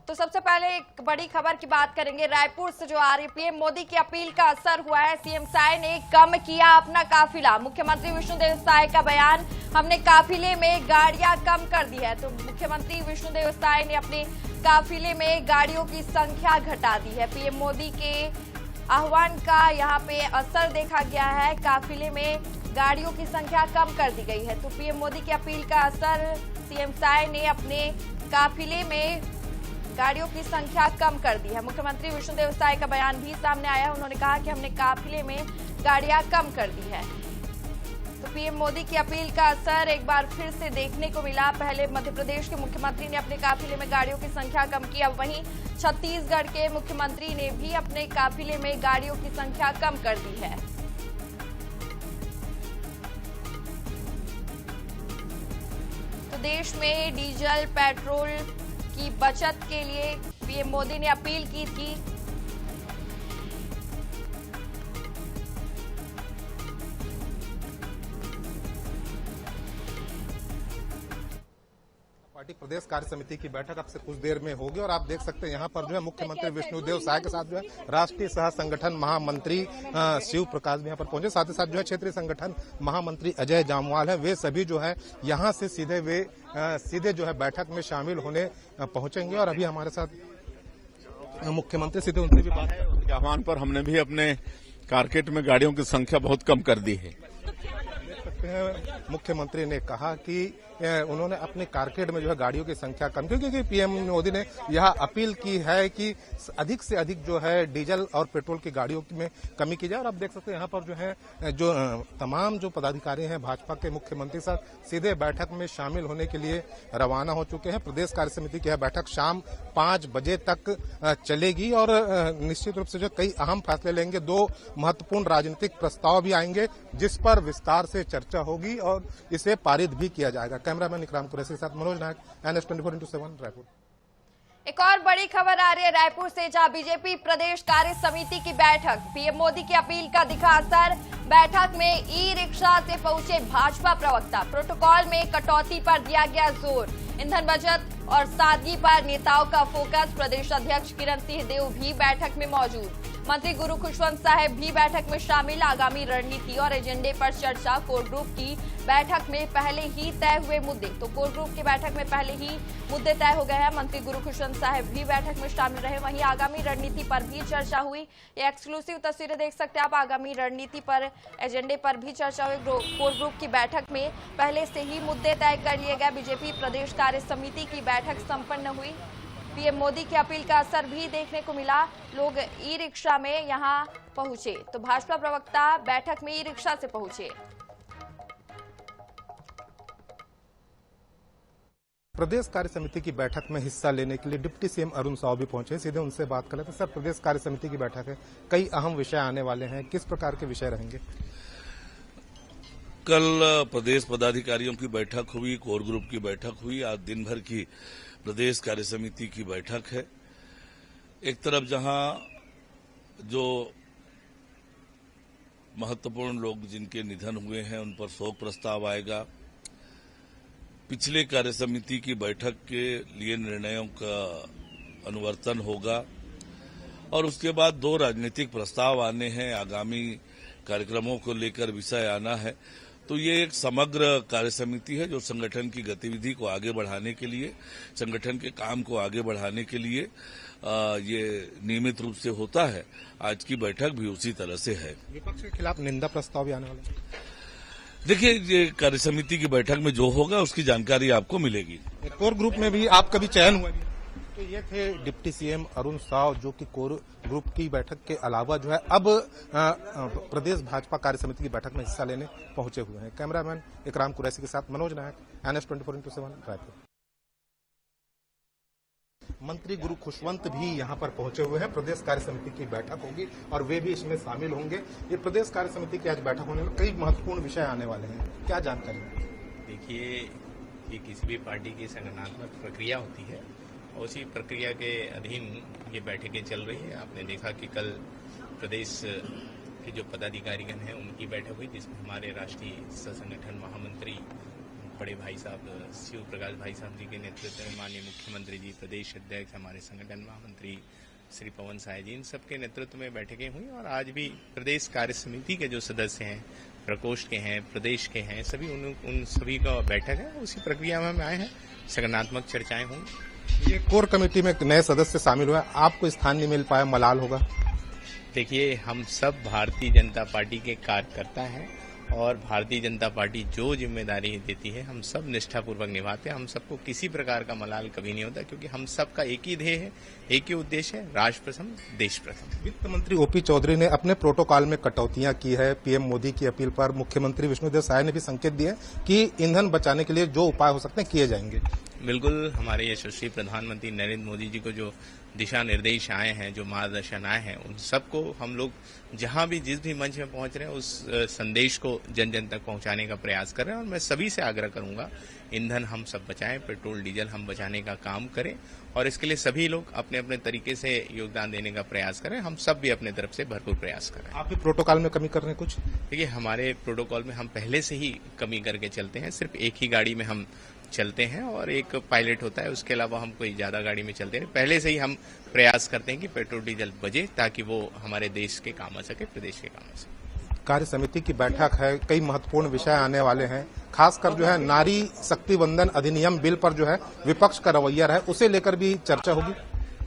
तो सबसे पहले एक बड़ी खबर की बात करेंगे। रायपुर से जो आ रही पीएम मोदी की अपील का असर हुआ है। सीएम साय ने कम किया अपना काफिला। मुख्यमंत्री विष्णुदेव साय का बयान, हमने काफिले में गाड़ियां कम कर दी है। तो मुख्यमंत्री विष्णुदेव साय ने अपने काफिले में गाड़ियों की संख्या घटा दी है। पीएम मोदी के आह्वान का यहाँ पे असर देखा गया है। काफिले में गाड़ियों की संख्या कम कर दी गई है। तो पीएम मोदी की अपील का असर, सीएम साय ने अपने काफिले में गाड़ियों की संख्या कम कर दी है। मुख्यमंत्री विष्णुदेव साय का बयान भी सामने आया है। उन्होंने कहा कि हमने काफिले में गाड़ियां कम कर दी है। तो पीएम मोदी की अपील का असर एक बार फिर से देखने को मिला। पहले मध्य प्रदेश के मुख्यमंत्री ने अपने काफिले में गाड़ियों की संख्या कम की, अब वहीं छत्तीसगढ़ के मुख्यमंत्री ने भी अपने काफिले में गाड़ियों की संख्या कम कर दी है। तो देश में डीजल पेट्रोल की बचत के लिए पीएम मोदी ने अपील की थी। पार्टी प्रदेश कार्य समिति की बैठक अब से कुछ देर में होगी और आप देख सकते हैं यहाँ पर जो है मुख्यमंत्री विष्णुदेव साय के साथ जो है राष्ट्रीय सह संगठन महामंत्री शिव प्रकाश भी यहाँ पर पहुंचे। साथ ही साथ जो है क्षेत्रीय संगठन महामंत्री अजय जामवाल है, वे सभी जो है यहाँ से सीधे जो है बैठक में शामिल होने पहुंचेंगे। और अभी हमारे साथ मुख्यमंत्री सीधे उनसे भी बात है। उनके आह्वान पर हमने भी अपने कारकेट में गाड़ियों की संख्या बहुत कम कर दी है। मुख्यमंत्री ने कहा कि उन्होंने अपने कारकेड में जो है गाड़ियों की संख्या कम की, क्योंकि पीएम मोदी ने यह अपील की है कि अधिक से अधिक जो है डीजल और पेट्रोल की गाड़ियों में कमी की जाए। और आप देख सकते हैं यहाँ पर जो है जो तमाम जो पदाधिकारी हैं भाजपा के, मुख्यमंत्री साहब सीधे बैठक में शामिल होने के लिए रवाना हो चुके हैं। प्रदेश कार्य समिति की यह बैठक शाम 5 बजे तक चलेगी और निश्चित रूप से जो कई अहम फैसले लेंगे। 2 महत्वपूर्ण राजनीतिक प्रस्ताव भी आएंगे जिस पर विस्तार से चर्चा होगी और इसे पारित भी किया जाएगा। कैमरामैन इकराम कुरैशी के साथ मनोज नायक, NS24x7 रायपुर। एक और बड़ी खबर आ रही है रायपुर से, जहां बीजेपी प्रदेश कार्य समिति की बैठक, पीएम मोदी की अपील का दिखा असर। बैठक में ई रिक्शा से पहुंचे भाजपा प्रवक्ता। प्रोटोकॉल में कटौती पर दिया गया जोर। ईंधन बचत और सादगी पर नेताओं का फोकस। प्रदेश अध्यक्ष किरण सिंहदेव भी बैठक में मौजूद। मंत्री गुरु खुशवंत साहब भी बैठक में शामिल। आगामी रणनीति और एजेंडे पर चर्चा। कोर ग्रुप की बैठक में पहले ही तय हुए मुद्दे। तो कोर ग्रुप की बैठक में पहले ही मुद्दे तय हो गए हैं। मंत्री गुरु खुशवंत साहब भी बैठक में शामिल रहे। वहीं आगामी रणनीति पर भी चर्चा हुई। ये एक्सक्लूसिव तस्वीरें देख सकते हैं आप। आगामी रणनीति पर, एजेंडे पर भी चर्चा हुई। कोर ग्रुप की बैठक में पहले से ही मुद्दे तय कर लिए गए। बीजेपी प्रदेश कार्य समिति की बैठक संपन्न हुई। पीएम मोदी की अपील का असर भी देखने को मिला। लोग ई रिक्शा में यहां पहुंचे। तो भाजपा प्रवक्ता बैठक में ई रिक्शा से पहुंचे। प्रदेश कार्य समिति की बैठक में हिस्सा लेने के लिए डिप्टी सीएम अरुण साव भी पहुंचे। सीधे उनसे बात कर लेते हैं। सर, प्रदेश कार्य समिति की बैठक है, कई अहम विषय आने वाले हैं, किस प्रकार के विषय रहेंगे? कल प्रदेश पदाधिकारियों की बैठक हुई, कोर ग्रुप की बैठक हुई। आज दिन भर की प्रदेश कार्य समिति की बैठक है। एक तरफ जहां जो महत्वपूर्ण लोग जिनके निधन हुए हैं उन पर शोक प्रस्ताव आएगा। पिछले कार्य समिति की बैठक के लिए निर्णयों का अनुवर्तन होगा और उसके बाद 2 राजनीतिक प्रस्ताव आने हैं। आगामी कार्यक्रमों को लेकर विषय आना है। तो ये एक समग्र कार्य समिति है जो संगठन की गतिविधि को आगे बढ़ाने के लिए, संगठन के काम को आगे बढ़ाने के लिए ये नियमित रूप से होता है। आज की बैठक भी उसी तरह से है। विपक्ष के खिलाफ निंदा प्रस्ताव भी आने वाला है। देखिए, ये कार्य समिति की बैठक में जो होगा उसकी जानकारी आपको मिलेगी। कोर ग्रुप में भी आपका भी चयन हुआ। तो ये थे डिप्टी सीएम अरुण साव, जो कि कोर ग्रुप की बैठक के अलावा जो है अब प्रदेश भाजपा कार्य समिति की बैठक में हिस्सा लेने पहुंचे हुए हैं। कैमरामैन इकराम कुरैशी के साथ मनोज नायक, NS24x7 रायपुर। मंत्री गुरु खुशवंत भी यहाँ पर पहुंचे हुए हैं। प्रदेश कार्य समिति की बैठक होगी और वे भी इसमें शामिल होंगे। ये प्रदेश कार्य समिति की आज बैठक होने में कई महत्वपूर्ण विषय आने वाले हैं, क्या जानकारी? देखिए, ये किसी भी पार्टी की संगठनात्मक प्रक्रिया होती है और उसी प्रक्रिया के अधीन ये बैठकें चल रही है। आपने देखा कि कल प्रदेश के जो पदाधिकारीगण हैं उनकी बैठक हुई, जिसमें हमारे राष्ट्रीय सह संगठन महामंत्री बड़े भाई साहब शिव प्रकाश भाई साहब जी के नेतृत्व में माननीय मुख्यमंत्री जी, प्रदेश अध्यक्ष, हमारे संगठन महामंत्री श्री पवन साय जी, इन सबके नेतृत्व में बैठकें हुई और आज भी प्रदेश कार्य समिति के जो सदस्य हैं, प्रकोष्ठ के हैं, प्रदेश के हैं, सभी उन सभी का बैठक है। उसी प्रक्रिया में हम आए हैं, सकारात्मक चर्चाएं होंगी। ये कोर कमेटी में नए सदस्य शामिल हुए, आपको स्थान नहीं मिल पाया, मलाल होगा? देखिए, हम सब भारतीय जनता पार्टी के कार्यकर्ता हैं और भारतीय जनता पार्टी जो जिम्मेदारी देती है हम सब निष्ठापूर्वक निभाते हैं। हम सबको किसी प्रकार का मलाल कभी नहीं होता, क्योंकि हम सबका एक ही ध्येय है, एक ही उद्देश्य है, राष्ट्र प्रथम, देश प्रथम। वित्त मंत्री ओपी चौधरी ने अपने प्रोटोकॉल में कटौतियां की है। पीएम मोदी की अपील पर मुख्यमंत्री विष्णुदेव साय ने भी संकेत दिए कि ईंधन बचाने के लिए जो उपाय हो सकते हैं किए जाएंगे। बिल्कुल, हमारे यशस्वी प्रधानमंत्री नरेंद्र मोदी जी को जो दिशा निर्देश आए हैं, जो मार्गदर्शन आए हैं, उन सबको हम लोग जहां भी जिस भी मंच में पहुंच रहे हैं उस संदेश को जन जन तक पहुंचाने का प्रयास कर रहे हैं। और मैं सभी से आग्रह करूंगा, ईंधन हम सब बचाएं, पेट्रोल डीजल हम बचाने का काम करें और इसके लिए सभी लोग अपने अपने तरीके से योगदान देने का प्रयास करें। हम सब भी अपने तरफ से भरपूर प्रयास करें। आप भी प्रोटोकॉल में कमी कर रहे हैं कुछ? देखिए, हमारे प्रोटोकॉल में हम पहले से ही कमी करके चलते हैं। सिर्फ एक ही गाड़ी में हम चलते हैं और एक पायलट होता है, उसके अलावा हम कोई ज्यादा गाड़ी में चलते नहीं। पहले से ही हम प्रयास करते हैं कि पेट्रोल डीजल बचे, ताकि वो हमारे देश के काम आ सके, प्रदेश के काम आ सके। कार्य समिति की बैठक है, कई महत्वपूर्ण विषय आने वाले हैं, खासकर जो है नारी शक्ति वंदन अधिनियम बिल पर जो है विपक्ष का रवैया है, उसे लेकर भी चर्चा होगी।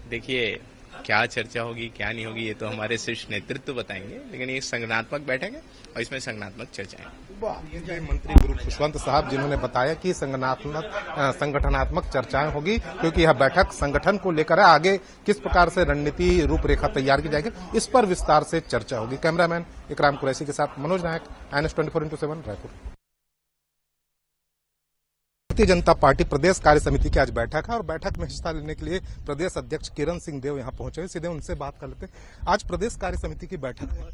देखिए, क्या चर्चा होगी क्या नहीं होगी ये तो हमारे शीर्ष नेतृत्व बताएंगे, लेकिन ये संगठनात्मक बैठक है और इसमें संगठनात्मक चर्चाएं। ये जो मंत्री गुरु खुशवंत साहब जिन्होंने बताया कि संगठनात्मक चर्चाएं होगी, क्योंकि यह बैठक संगठन को लेकर है, आगे किस प्रकार से रणनीति रूपरेखा तैयार की जाएगी इस पर विस्तार से चर्चा होगी। कैमरामैन इकराम कुरैशी के साथ मनोज नायक, INS 24x7 Raipur. Bharatiya Janata party प्रदेश कार्य समिति की आज बैठक है और बैठक में हिस्सा लेने के लिए प्रदेश अध्यक्ष किरण सिंह देव यहां पहुंचे। सीधे उनसे बात कर लेते हैं। आज प्रदेश कार्य समिति की बैठक है,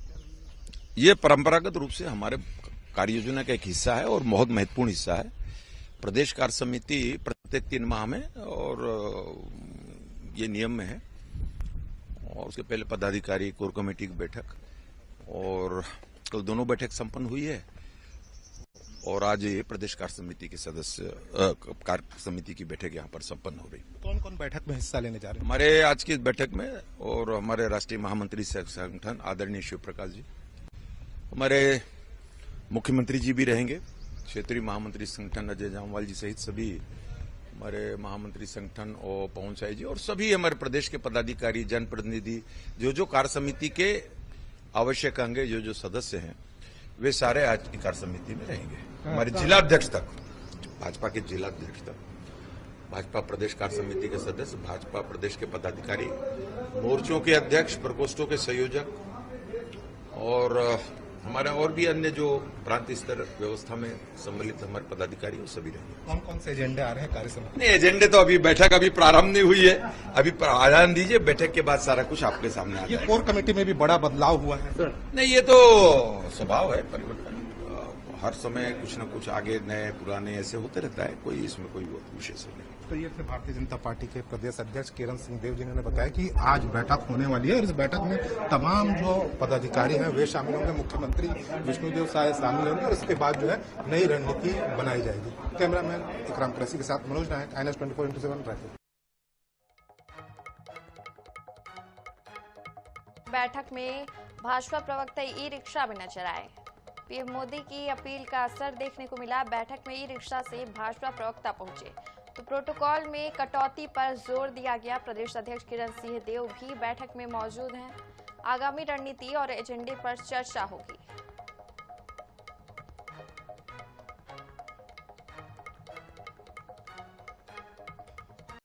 ये परंपरागत रूप से हमारे कार्य योजना का एक हिस्सा है और बहुत महत्वपूर्ण हिस्सा है। प्रदेश कार्य समिति प्रत्येक 3 माह में और ये नियम में है, और उसके पहले पदाधिकारी कोर कमेटी की बैठक और कल दोनों बैठक संपन्न हुई है और आज ये प्रदेश कार्य समिति के सदस्य कार्य समिति की बैठक यहाँ पर संपन्न हो रही। कौन कौन बैठक में हिस्सा लेने जा रहे हैं? हमारे आज की इस बैठक में और हमारे राष्ट्रीय महामंत्री संगठन आदरणीय शिव प्रकाश जी, हमारे मुख्यमंत्री जी भी रहेंगे, क्षेत्रीय महामंत्री संगठन अजय जामवाल जी सहित सभी हमारे महामंत्री संगठन और पवन साय जी और सभी हमारे प्रदेश के पदाधिकारी, जनप्रतिनिधि, जो कार्य समिति के आवश्यक अंग, जो सदस्य हैं, वे सारे आज की कार्य समिति में रहेंगे। हमारे जिलाध्यक्ष तक, भाजपा के जिलाध्यक्ष तक, भाजपा प्रदेश कार्य समिति के सदस्य, भाजपा प्रदेश के पदाधिकारी, मोर्चों के अध्यक्ष, प्रकोष्ठों के संयोजक और हमारे और भी अन्य जो प्रांतीय स्तर व्यवस्था में सम्मिलित हमारे पदाधिकारी वो सभी रहेंगे। कौन कौन से एजेंडे आ रहे हैं कार्य समिति? नहीं, एजेंडे तो अभी बैठक अभी प्रारंभ नहीं हुई है, अभी आह्वान दीजिए, बैठक के बाद सारा कुछ आपके सामने आ जाएगा। ये कोर कमेटी में भी बड़ा बदलाव हुआ है? नहीं, ये तो स्वभाव है, परिवर्तन हर समय कुछ न कुछ आगे नए पुराने ऐसे होते रहता है, कोई इसमें कोई विशेष नहीं। तो ये थे भारतीय जनता पार्टी के प्रदेश अध्यक्ष किरण सिंह देव जी ने बताया कि आज बैठक होने वाली है और इस बैठक में तमाम जो पदाधिकारी हैं वे शामिल होंगे, मुख्यमंत्री विष्णुदेव साय शामिल होंगे और इसके बाद जो है नई रणनीति बनाई जाएगी। कैमरामैन इकराम कुरैशी के साथ मनोज नायक, INS 24x7 रायपुर। बैठक में भाजपा प्रवक्ता ई रिक्शा में नजर आए। पीएम मोदी की अपील का असर देखने को मिला। बैठक में ई रिक्शा से भाजपा प्रवक्ता पहुंचे तो प्रोटोकॉल में कटौती पर जोर दिया गया। प्रदेश अध्यक्ष किरण सिंह देव भी बैठक में मौजूद हैं। आगामी रणनीति और एजेंडे पर चर्चा होगी।